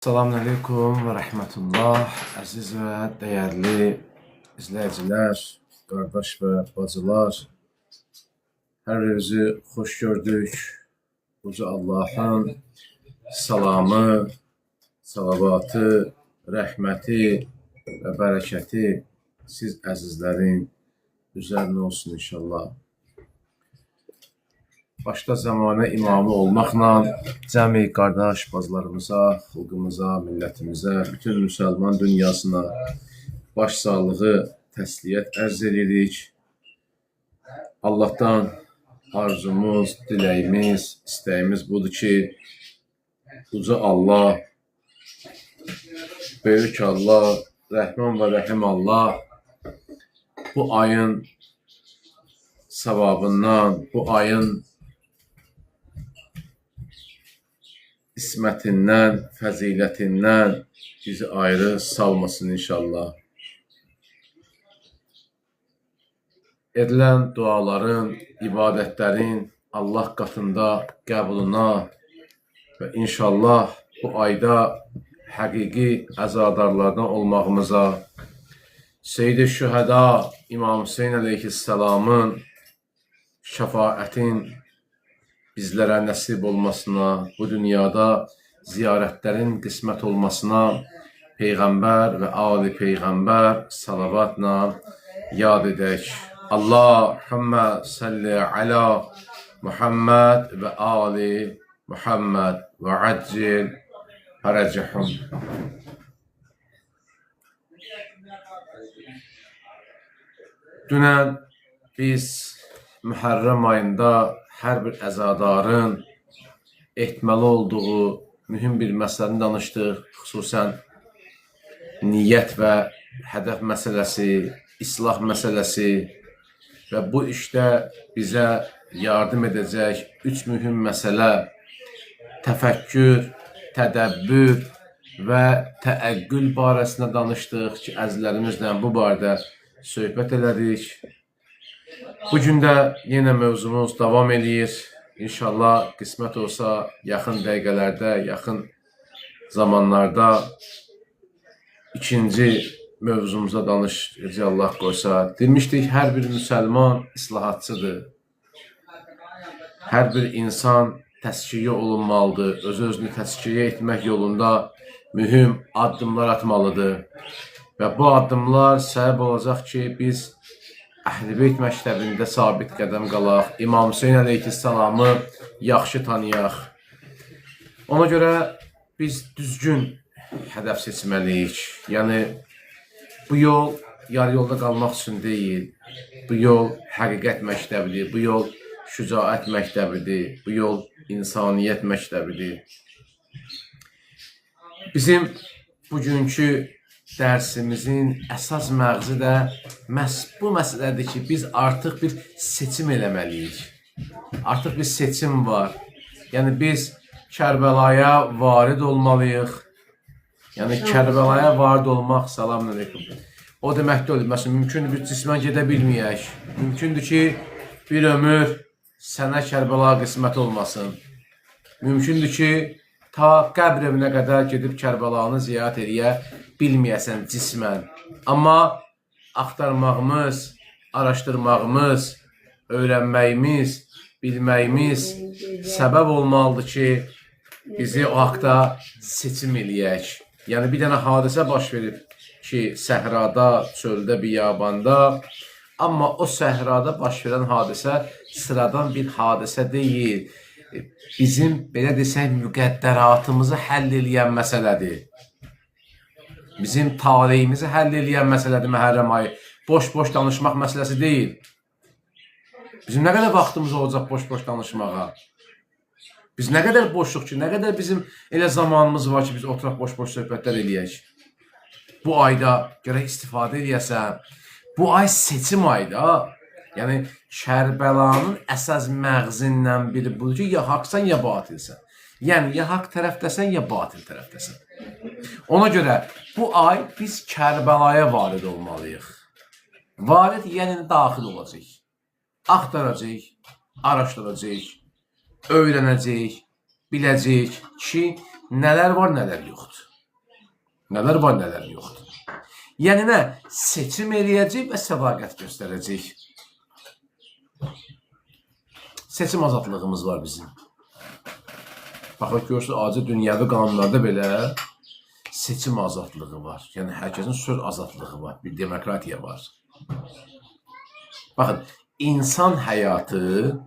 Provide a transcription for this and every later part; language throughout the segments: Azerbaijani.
Selamünaleyküm və rəhmətullah. Əziz və dəyərli izləyicilər, qardaş və bacılar, hər birinizi xoş gördük. Uca Allahın salamı, salavatı, rəhməti və bərəkəti siz əzizlərin üzərinə olsun inşallah. Başda zəmanə imamı olmaqla cəmi qardaş bacılarımıza, xalqımıza, millətimizə, bütün müsəlman dünyasına baş sağlığı, təsliyyət ərz edirik. Allahdan arzumuz, diləyimiz, istəyimiz budur ki, Uca Allah, Böyük Allah, Rəhman və Rəhim Allah bu ayın savabından, bu ayın ismətindən, fəzilətindən bizi ayrı salmasın inşallah. Edilən duaların, ibadətlərin Allah qatında qəbuluna və inşallah bu ayda həqiqi əzadarlardan olmağımıza, Seyyid-i Şühəda İmam Hüseyin əleyhisselamın şəfaətin bizlərə nəsib olmasına, bu dünyada ziyarətlərin qismət olmasına Peyğəmbər və Ali Peyğəmbər salavatla yad edək. Allahümmə salli alə Muhammed və Ali Muhammed və accil fərəcəhum. Dünən biz Mühərrəm ayında hər bir əzadarın etməli olduğu mühüm bir məsələni danışdıq. Xüsusən niyyət və hədəf məsələsi, islah məsələsi və bu işdə bizə yardım edəcək üç mühüm məsələ təfəkkür, tədəbbür və təəqqül barəsində danışdıq ki, əzizlərimizlə bu barədə söhbət elədik. Bugün də yenə mövzumuz davam edir. İnşallah qismət olsa yaxın dəqiqələrdə, yaxın zamanlarda ikinci mövzumuza danışacağıq Allah qoysa. Demişdik, hər bir müsəlman islahatçıdır. Hər bir insan təskiyə olunmalıdır. Öz-özünü təskiyə etmək yolunda mühüm addımlar atmalıdır. Və bu addımlar səbəb olacaq ki, biz Əhl-i-Beyt məktəbində sabit qədəm qalaq, İmam Hüseyin əleyhisselamı yaxşı tanıyaq. Ona görə biz düzgün hədəf seçməliyik. Yəni, bu yol yarı yolda qalmaq üçün deyil. Bu yol həqiqət məktəbidir, bu yol şücaət məktəbidir, bu yol insaniyyət məktəbidir. Bizim bugünkü dərsimizin əsas məğzi də məhz bu məsələdir ki, biz artıq bir seçim eləməliyik. Artıq bir seçim var. Yəni, biz Kərbəlaya varid olmalıyıq. Yəni, Kərbəlaya varid olmaq, selamun aleyküm. O demək deyil, məsələn, mümkündür biz cismən gedə bilməyək. Mümkündür ki, bir ömür sənə Kərbəla qismət olmasın. Mümkündür ki, ta qəbr evinə qədər gedib Kərbəlanı ziyarət eləyə bilməyəsən cismən. Amma axtarmağımız, araşdırmağımız, öyrənməyimiz, bilməyimiz səbəb olmalıdır ki, bizi o haqda seçim eləyək. Yəni, bir dənə hadisə baş verib ki, səhrada, çöldə, biyabanda, amma o səhrada baş verən hadisə sıradan bir hadisə deyil. Bizim, belə desək, müqəddəratımızı həll eləyən məsələdir. Bizim taleyimizi həll eləyən məsələdir Məhərrəm ayı. Boş-boş danışmaq məsələsi deyil. Bizim nə qədər vaxtımız olacaq boş-boş danışmağa? Biz nə qədər boşluq ki, nə qədər bizim elə zamanımız var ki, biz oturaq boş-boş söhbətlər eləyək. Bu ayda gərək istifadə eləyəsən. Bu ay seçim ayda. Yəni, Kərbəlanın əsas məğzindən biri budur ki, ya haqsan, ya batilsən. Yəni, ya haqq tərəfdəsən, ya batil tərəfdəsən. Ona görə bu ay biz Kərbəlaya varid olmalıyıq. Varid, yəni daxil olacaq. Axtaracaq, araşdıracaq, öyrənəcək, biləcək ki, nələr var, nələr yoxdur. Nələr var, nələr yoxdur. Yəni nə? Seçim eləyəcək və sədaqət göstərəcək. Seçim azadlığımız var bizim. Baxın, görürsünüz, adi dünyəvi qanunlarda belə seçim azadlığı var. Yəni, hər kəsin söz azadlığı var. Bir demokratiya var. Baxın, insan həyatı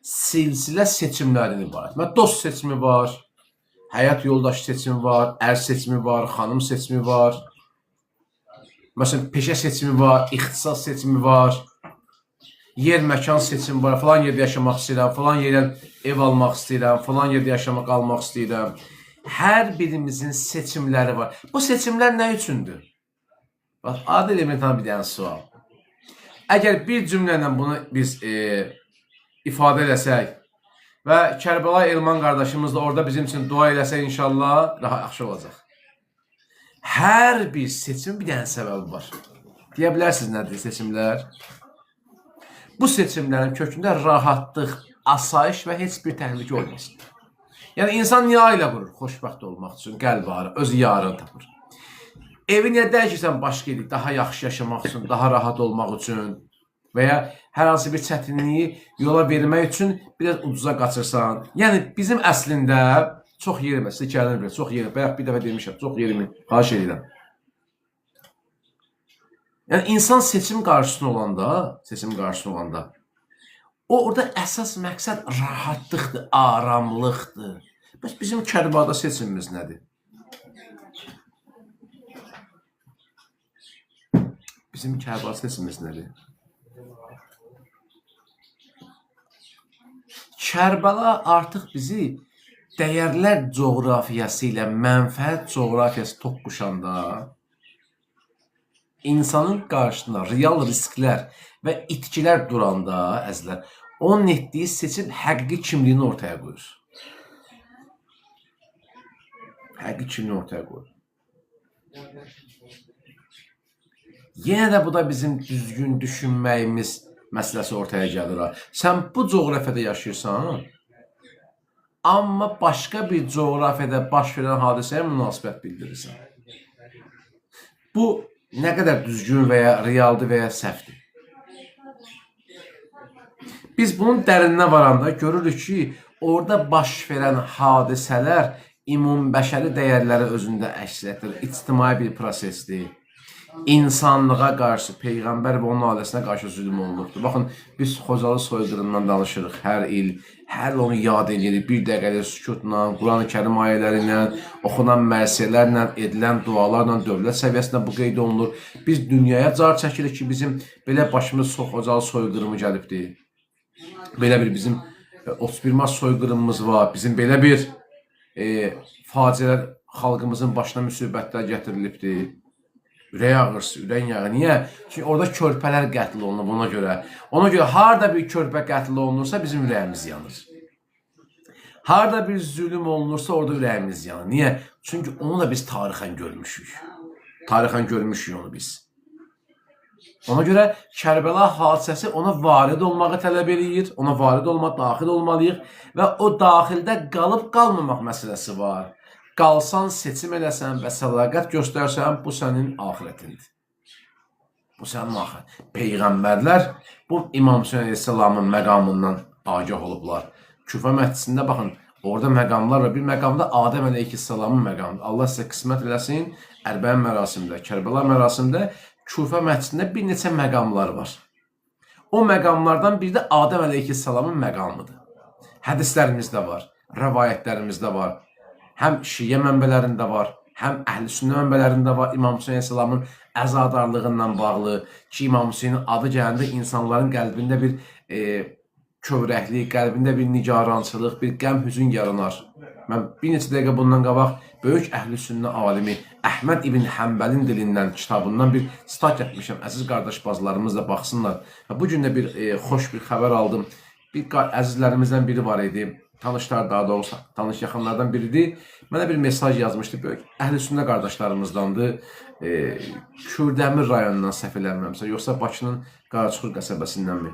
silsilə seçimlərini ibarət. Dost seçimi var, həyat yoldaşı seçimi var, ər seçimi var, xanım seçimi var. Məsələn, peşə seçimi var, ixtisas seçimi var, yer, məkan seçimi var. Falan yerdə yaşamaq istəyirəm, falan yerdən ev almaq istəyirəm, falan yerdə yaşamaq almaq istəyirəm. Hər birimizin seçimləri var. Bu seçimlər nə üçündür? Bax, adi elementan bir dənə sual. Əgər bir cümlə ilə bunu biz ifadə eləsək və Kərbəlayi Elman qardaşımız da orada bizim üçün dua eləsək, inşallah daha yaxşı olacaq. Hər bir seçim bir dənə səbəbi var. Deyə bilərsiniz nədir seçimlər? Bu seçimlərin kökündə rahatlıq, asayiş və heç bir təhlükə olmasın. Yəni, insan niyə ailə qurur? Xoşbəxt olmaq üçün, qəlb ağrı, öz yarını tapır. Evi niyə dəyişirsən başqa edik? Daha yaxşı yaşamaq üçün, daha rahat olmaq üçün və ya hər hansı bir çətinliyi yola vermək üçün biraz ucuza qaçırsan. Yəni, bizim əslində çox yerimi, sizə gəlin bilir, çox yerimi, bayaq bir dəfə demişəm, çox yerimi, xahiş edirəm. Yəni, insan seçim qarşısında olanda, orada əsas məqsəd rahatlıqdır, aramlıqdır. Bəs bizim Kərbada seçimimiz nədir? Bizim Kərbada seçimimiz nədir? Kərbəla artıq bizi dəyərlər coğrafiyası ilə mənfəət coğrafiyası toqquşanda insanın qarşısına real risklər və itkilər duranda, əzizlər, onun etdiyi seçim həqiqi kimliyini ortaya qoyur. Həqiqi kimliyini ortaya qoyur. Yenə də bu da bizim düzgün düşünməyimiz məsələsi ortaya gəlir. Sən bu coğrafiyada yaşayırsan, amma başqa bir coğrafiyada baş verən hadisəyə münasibət bildirirsən. Bu nə qədər düzgün və ya realdır və ya səhvdir. Biz bunun dərinə varanda görürük ki, orada baş verən hadisələr ümumbəşəri dəyərləri özündə əks etdirir, ictimai bir prosesdir. İnsanlığa qarşı, Peyğəmbər və onun ailəsinə qarşı zülm olunubdur. Baxın, biz Xocalı soyqırımından danışırıq hər il, hər il onu yad edirik, bir dəqiqəli sükutla, Quran-ı Kərim ayələri ilə, oxunan mərsiyələrlə, edilən dualarla, dövlət səviyyəsində bu qeyd olunur. Biz dünyaya car çəkirik ki, bizim belə başımız Xocalı soyqırımı gəlibdir. Belə bir bizim 31 Mart soyqırımımız var, bizim belə bir faciələr xalqımızın başına müsibətlər gətirilibdir. Ürək ağrısı, ürək yağı. Niyə? Çünki orada körpələr qətl olunub ona görə. Ona görə harada bir körpə qətl olunursa bizim ürəyimiz yanır. Harada bir zülüm olunursa orada ürəyimiz yanır. Niyə? Çünki onu da biz tarixən görmüşük. Tarixən görmüşük onu biz. Ona görə Kərbəla hadisəsi ona varid olmağı tələb eləyir. Ona varid olmaq, daxil olmalıyıq. Və o daxildə qalıb qalmamaq məsələsi var. Qalsan, seçim eləsən və sədaqət göstərsən, bu sənin axirətindir. Bu sənin axirətin. Peyğəmbərlər bu İmam Hüseyin Aleyhisselamın məqamından agah olublar. Küfə məhcisində baxın, orada məqamlar var. Bir məqamda Adəm Aleyhisselamın məqamıdır. Allah sizə qismət eləsin, Ərbəin mərasimdə, Kərbəla mərasimdə Küfə məhcisində bir neçə məqamlar var. O məqamlardan biri də Adəm Aleyhisselamın məqamıdır. Hədislərimizdə var, rəvayətlərimizdə var. Həm şiə mənbələrində var, həm əhl-i-sünnə mənbələrində var. İmam Hüseyin Aleyhisselamın əzadarlığından bağlı ki, İmam Hüseynin adı gələndə insanların qəlbində bir kövrəklik, qəlbində bir nigarançılıq, bir qəm-hüzün yaranar. Mən bir neçə dəqiqə bundan qabaq böyük əhl-i-sünnə alimi Əhməd İbn Həmbəlin dilindən, kitabından bir sitat etmişəm. Əziz qardaş bazılarımız da baxsınlar. Bu gün də bir xoş bir xəbər aldım. Bir əzizlərimizdən biri var idi. Tanışlar, daha doğrusu tanış yaxınlardan biridir. Mənə bir mesaj yazmışdı. Böyük əhl-i-sünnə qardaşlarımızdandır. Kürdəmir rayonundan səhv eləmirəmsə, yoxsa Bakının Qaraçuxur qəsəbəsindənmi?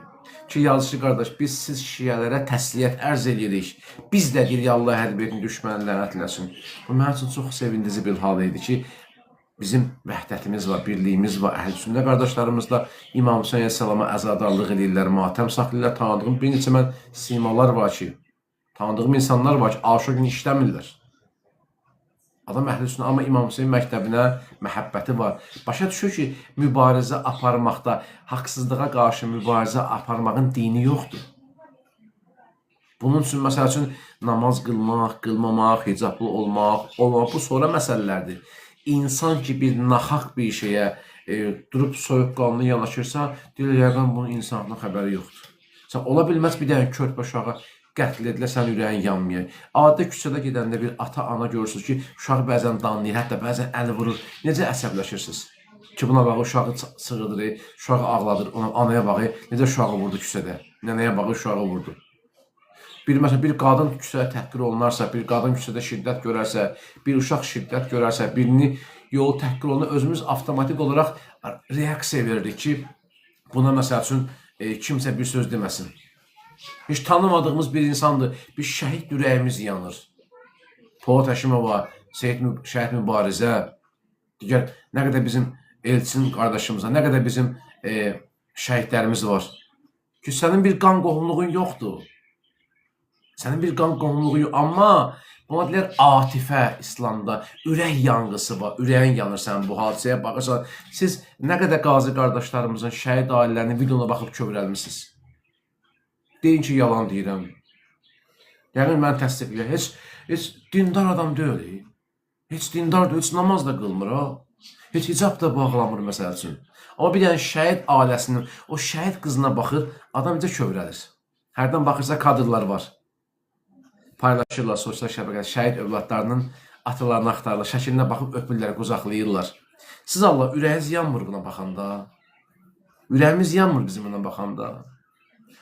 Ki, yazıcı qardaş, biz siz şiələrə təsliyyət ərz edirik. Biz də deyirik, Allah hər birini düşməni lənət eləsin. Bu mənim üçün çox sevindici bir hal idi ki, Bizim vəhdətimiz var, birliyimiz var. Əhl-Sünnə qardaşlarımızla İmam Hüseyn əleyhissalama əzadarlıq edirlər, matəm saxlayırlar. Tanıdığım bir neçə mən simalar var ki, tanıdığım insanlar var ki, aşıq gün işləmirlər. Adam Əhl-Sünnə, amma İmam Hüseyn məktəbinə məhəbbəti var. Başa düşür ki, mübarizə aparmaqda, haqsızlığa qarşı mübarizə aparmağın dini yoxdur. Bunun üçün, məsəl üçün, namaz qılmaq, qılmamaq, hicablı olmaq, bu sonra məsələlərdir. İnsan ki, bir naxaq bir şeyə durub soyuqqanlı yanaşırsa, deyirlər, yəqin bunun insanlıq xəbəri yoxdur. Sən ola bilməz bir dənə körpə uşağı qətl ediləsən, ürəyin yanmayır. Adi küçədə gedəndə bir ata-ana görürsünüz ki, uşağı bəzən danlayır, hətta bəzən əli vurur. Necə əsəbləşirsiniz? Ki, buna bağı uşağı sığıdırır, uşağı ağladır, anaya bağı, necə uşağı vurdu küçədə, nənəyə bağı uşağı vurdu. Məsələn, bir qadın küçədə təhqir olunarsa, bir qadın küçədə şiddət görərsə, bir uşaq şiddət görərsə, birini yolu təhqir olunur, özümüz avtomatik olaraq reaksiya veririk ki, buna məsəl üçün kimsə bir söz deməsin. Heç tanımadığımız bir insandır, bir şəhid ürəyimiz yanır. Polad Həşimova, Şəhid Mübarizə, digər nə qədər bizim Elçin qardaşımıza, nə qədər bizim şəhidlərimiz var ki, sənin bir qan qohumluğun yoxdur. Sənin bir qan qohumluğu yox, amma buna deyilər atifə İslamda, ürək yanğısı var, ürəyin yanır sən bu hadisəyə baxırsan. Siz nə qədər qazi qardaşlarımızın, şəhid ailələrinin videona baxıb kövrəlmişsiniz. Deyin ki, yalan deyirəm. Yəni, mən təsdiqləyəm. Heç dindar adam deyil. Heç dindar deyil, heç namaz da qılmır. Heç hicab da bağlamır, məsəl üçün. Amma bir dənə şəhid ailəsinin, o şəhid qızına baxır, adam necə kövrəlir. Hərdən baxırsa kadrlar var. Paylaşırlar sosial şəbəkədə, şəhid övladlarının atalarını axtarırlar, şəklinə baxıb öpürlər, qucaqlayırlar. Siz Allah, ürəyiniz yanmır buna baxanda. Ürəyimiz yanmır bizim buna baxanda.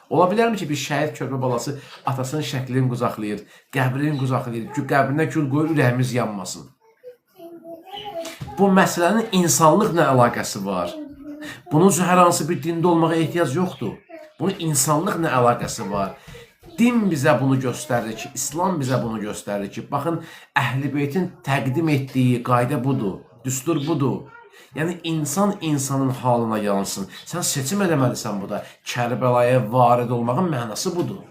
Ola bilərmi ki, bir şəhid körpə balası atasının şəklini qucaqlayır, qəbrini qucaqlayır, qəbrinə gül qoyur, ürəyimiz yanmasın. Bu məsələnin insanlıqla əlaqəsi var. Bunun üçün hər hansı bir dində olmağa ehtiyac yoxdur. Bunun insanlıqla əlaqəsi var. Din bizə bunu göstərir ki, İslam bizə bunu göstərir ki, baxın, Əhl-i Beytin təqdim etdiyi qayda budur, düstur budur. Yəni, insan insanın halına yansın. Sən seçim eləməlisən bu da. Kərbəlaya varid olmağın mənası budur.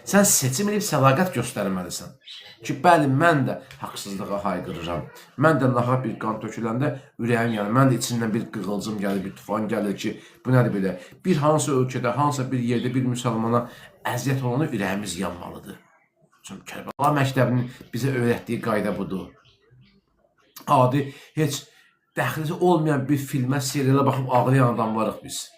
Sən seçim edib sədaqət göstərməlisən. Ki, bəli, mən də haqsızlığa hayqırıram. Mən də naha bir qan töküləndə ürəyim gəlir. Mən də içindən bir qığılcım gəlir, bir tufan gəlir ki, bu nədir belə? Bir hansı ölkədə, hansı bir yerdə bir müsəlmana əziyyət olanı ürəyimiz yanmalıdır. Çünki Kərbəla məktəbinin bizə öyrətdiyi qayda budur. Adi, heç dəxlici olmayan bir filmə, seriala baxıb ağlayan adamlarıq biz.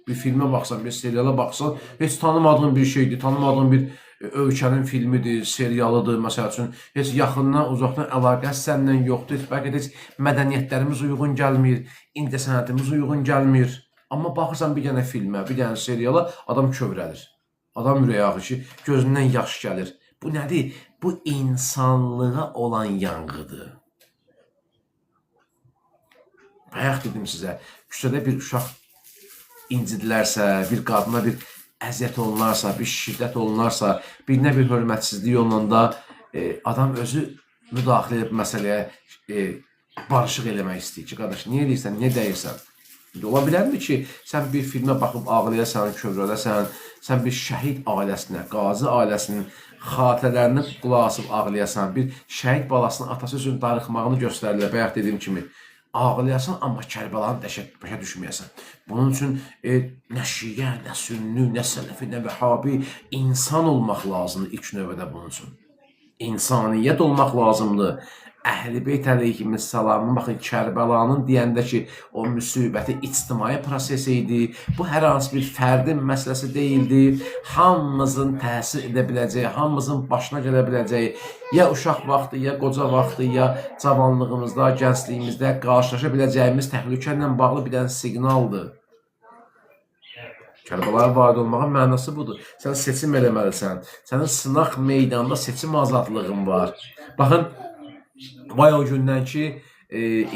Bir filmə baxsan, bir seriala baxsan, heç tanımadığın bir şeydir, tanımadığın bir ölkənin filmidir, serialıdır, məsəl üçün, heç yaxından, uzaqdan əlaqəsi səndən yoxdur, bəlkə də heç mədəniyyətlərimiz uyğun gəlmir, incəsənətimiz uyğun gəlmir. Amma baxırsan bir dənə filmə, bir dənə seriala, adam kövrəlir. Adam ürəyi axır ki, gözündən yaş gəlir. Bu nədir? Bu insanlığa olan yanğıdır. Bayaq dedim sizə, küçədə bir uşaq incidilərsə, bir qadına bir əziyyət olunarsa, bir şiddət olunarsa, birinə bir hörmətsizlik olunanda adam özü müdaxilə edib məsələyə barışıq eləmək istəyir ki, qardaş, niyə eləyirsən, niyə dəyirsən? Ola bilərmi ki, sən bir filmə baxıb ağlayasan, kövrələsən, sən bir şəhid ailəsinə, qazi ailəsinin xatirələrini qulaq asıb ağlayasan, bir şəhid balasının atası üçün darıxmağını göstərirlər, bayaq dediyim kimi, ağlayasan, amma Kərbəlanı başa düşməyəsən. Bunun üçün nə şiə, nə sünni, nə sələfi, nə vəhabi insan olmaq lazımdır ilk növbədə bunun üçün. İnsaniyyət olmaq lazımdır. Əhl-i Beyt əleyhissalamın, baxın, Kərbəlanın deyəndə ki, o müsibəti ictimai proses idi, bu hər hansı bir fərdin məsələsi deyildi, hamımızın təsir edə biləcəyi, hamımızın başına gələ biləcəyi, ya uşaq vaxtı, ya qoca vaxtı, ya cavanlığımızda, gəncliyimizdə qarşılaşa biləcəyimiz təhlükə ilə bağlı bir dənə siqnaldır. Kərbalaya varid olmağın mənası budur. Sən seçim eləməlisən, sənin sınaq meydanda seçim azadlığın var. Baxın, vay o gündən ki,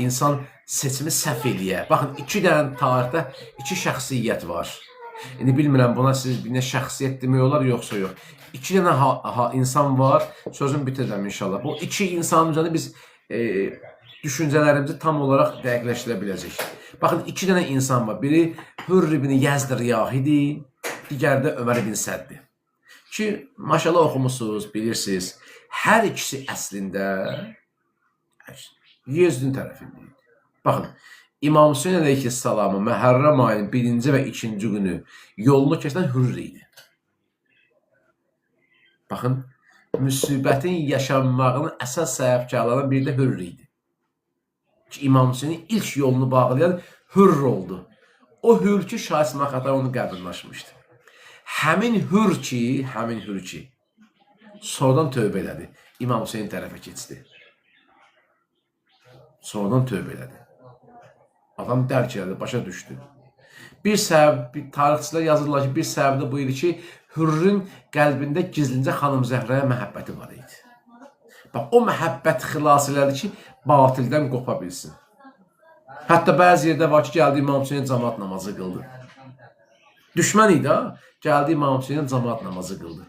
insan seçimi səhv eləyə. Baxın, iki dənə tarixdə iki şəxsiyyət var. İndi bilmirəm, buna siz bir şəxsiyyət demək olar, yoxsa yox. İki dənə insan var, sözümü bitirəm inşallah. Bu iki insanın üzərində biz düşüncələrimizi tam olaraq dəqiqləşdirə biləcək. Baxın, iki dənə insan var. Biri Hürr ibn Yazd Riyahidir, digəri də Ömər ibn Səddir. Ki, maşallah oxumusunuz, bilirsiniz. Hər ikisi əslində Yezdin tərəfindəydi. Baxın, İmam Hüseyin əleyhissalamı Məhərrəm ayının 1-ci və 2-ci günü yolunu keçən Hürr idi. Baxın, müsibətin yaşanmağının əsas səbəbkarlarından biri də Hürr idi. Ki, İmam Hüseynin ilk yolunu bağlayan Hürr oldu. O Hürr ki, Şah İsmail Xətai onu qəbirləşmişdi. Həmin Hürr ki, sonradan tövbə elədi. İmam Hüseyin tərəfə keçdi. Sonradan tövbə elədi. Adam dərk elədi, başa düşdü. Bir səbəb, tarixçilər yazırlar ki, bir səbəb də bu idi ki, Hürrün qəlbində gizlincə xanım Zəhraya məhəbbəti var idi. Bax, o məhəbbət xilas elədi ki, batildən qopa bilsin. Hətta bəzi yerdə var ki, gəldi İmam Hüseyin cəmaat namazı qıldı. Düşmən idi, gəldi İmam Hüseyin cəmaat namazı qıldı.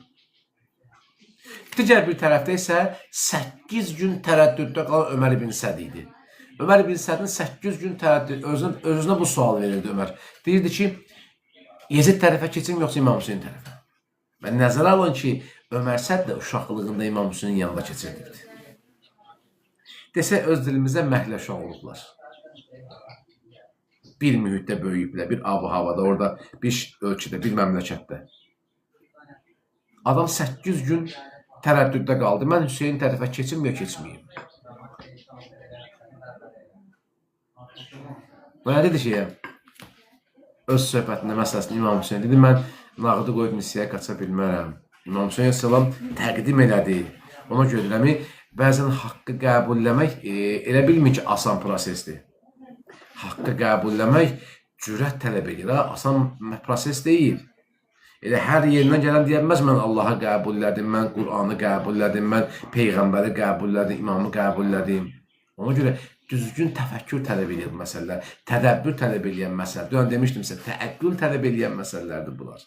Digər bir tərəfdə isə 8 gün tərəddüddə qalan Ömər ibn Səd idi. Ömər ibn Sədin 8 gün tərəddüd, özünə bu sual verirdi Ömər. Deyirdi ki, Yezid tərəfə keçim, yoxsa İmam Hüseyin tərəfə? Və nəzərə alın ki, Ömər Səd də uşaqlığında İmam Hüseynin yanında keçirdi. Desə, öz dilimizdə məhləşə olublar. Bir mühitdə böyüyüblər, bir ab-havada, orada, bir ölkədə, bir məmləkətdə. Adam 8 gün tərəddüddə qaldı. Mən Hüseyin tərəfə keçim, ya keçməyim. Mənə dedi ki, öz söhbətində məsələsində İmam Hüseyin dedi, mən nağdı qoyub misiyaya qaça bilmərəm. İmam Hüseyin əsəlam təqdim elədi. Ona görə bəzən haqqı qəbulləmək elə bilmir ki, asan prosesdir. Haqqı qəbulləmək cürət tələb edir, asan proses deyil. Elə hər yerindən gələn deyəməz, mən Allah'a qəbullədim, mən Qur'anı qəbullədim, mən Peyğəmbəri qəbullədim, imamı qəbullədim. Ona görə düzgün təfəkkür tələb edir bu məsələlər, tədəbbür tələb edən məsələlər. Dünən demişdim sizə, təəqqül tələb edən məsələlərdir bunlar.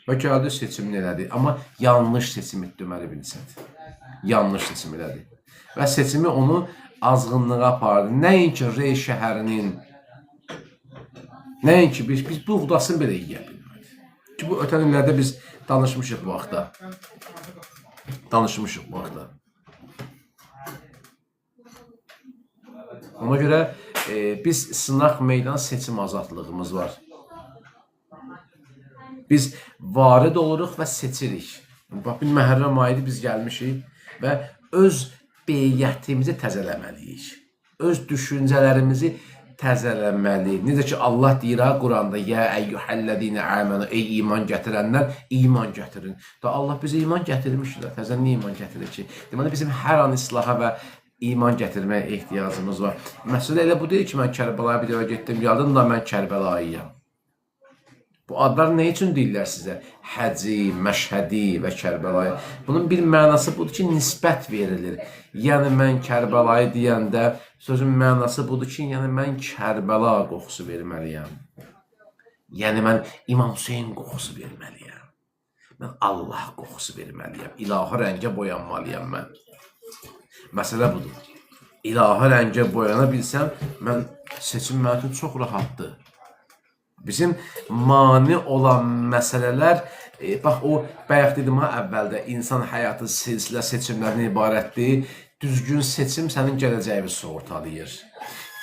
Və gəldi seçimini elədi, amma yanlış seçim etdi Ömər ibn Səd. Yanlış seçim elədi. Və seçimi onu azğınlığa apardı. Nəinki Rey şəhərinin, nəinki biz buğdasını belə yeyə bilmədik. Ki, bu ötən illərdə biz danışmışıq bu vaxtda. Ona görə biz sınaq meydan seçim azadlığımız var. Biz varid oluruq və seçirik. Bax, bir Məhərrəm ayıdır biz gəlmişik və öz beyyətimizi təzələməliyik. Öz düşüncələrimizi təzələməliyik. Necə ki, Allah deyir Quranda, Yə əyyuhəllədinə əmənu, ey iman gətirənlər, iman gətirin. Da Allah bizə iman gətirmişdir, təzən niyə iman gətirir ki? Deməli, bizim hər an islaha və iman gətirməyə ehtiyacımız var. Məsələ elə bu deyil ki, mən Kərbəlaya bir dəvə getdim, gəldim da mən Kərbəlayıyam. Bu adlar nə üçün deyirlər sizə? Həci, Məşhədi və Kərbəlayı. Bunun bir mənası budur ki, nisbət verilir. Yəni, mən Kərbəlayı deyəndə, sözün mənası budur ki, yəni mən Kərbəla qoxusu verməliyəm. Yəni, mən İmam Hüseyin qoxusu verməliyəm. Mən Allah qoxusu verməliyəm. İlahi rəngə boyanmalıyam mən. Məsələ budur. İlahi rəngə boyana bilsəm, seçim mənim üçün çox rahatdır. Bizim mani olan məsələlər, bax o bayaq dedim əvvəldə, insan həyatı silsilə seçimlərdən ibarətdir. Düzgün seçim sənin gələcəyini sığortalayır.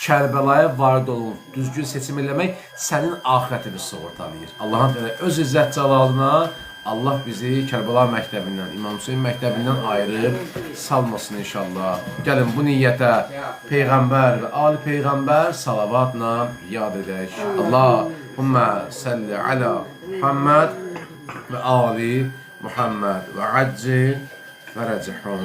Kərbəlaya varid olun, düzgün seçim eləmək sənin axirətini sığortalayır. Allahın öz izzət cəlalına Allah bizi Kərbəla məktəbindən, İmam Hüseyin məktəbindən ayırıb salmasın inşallah. Gəlin bu niyyətə Peyğəmbər və Ali Peyğəmbər salavatla yad edək. Allahümmə səlli alə Muhammed və Ali Muhammed və əccil və rəcihun.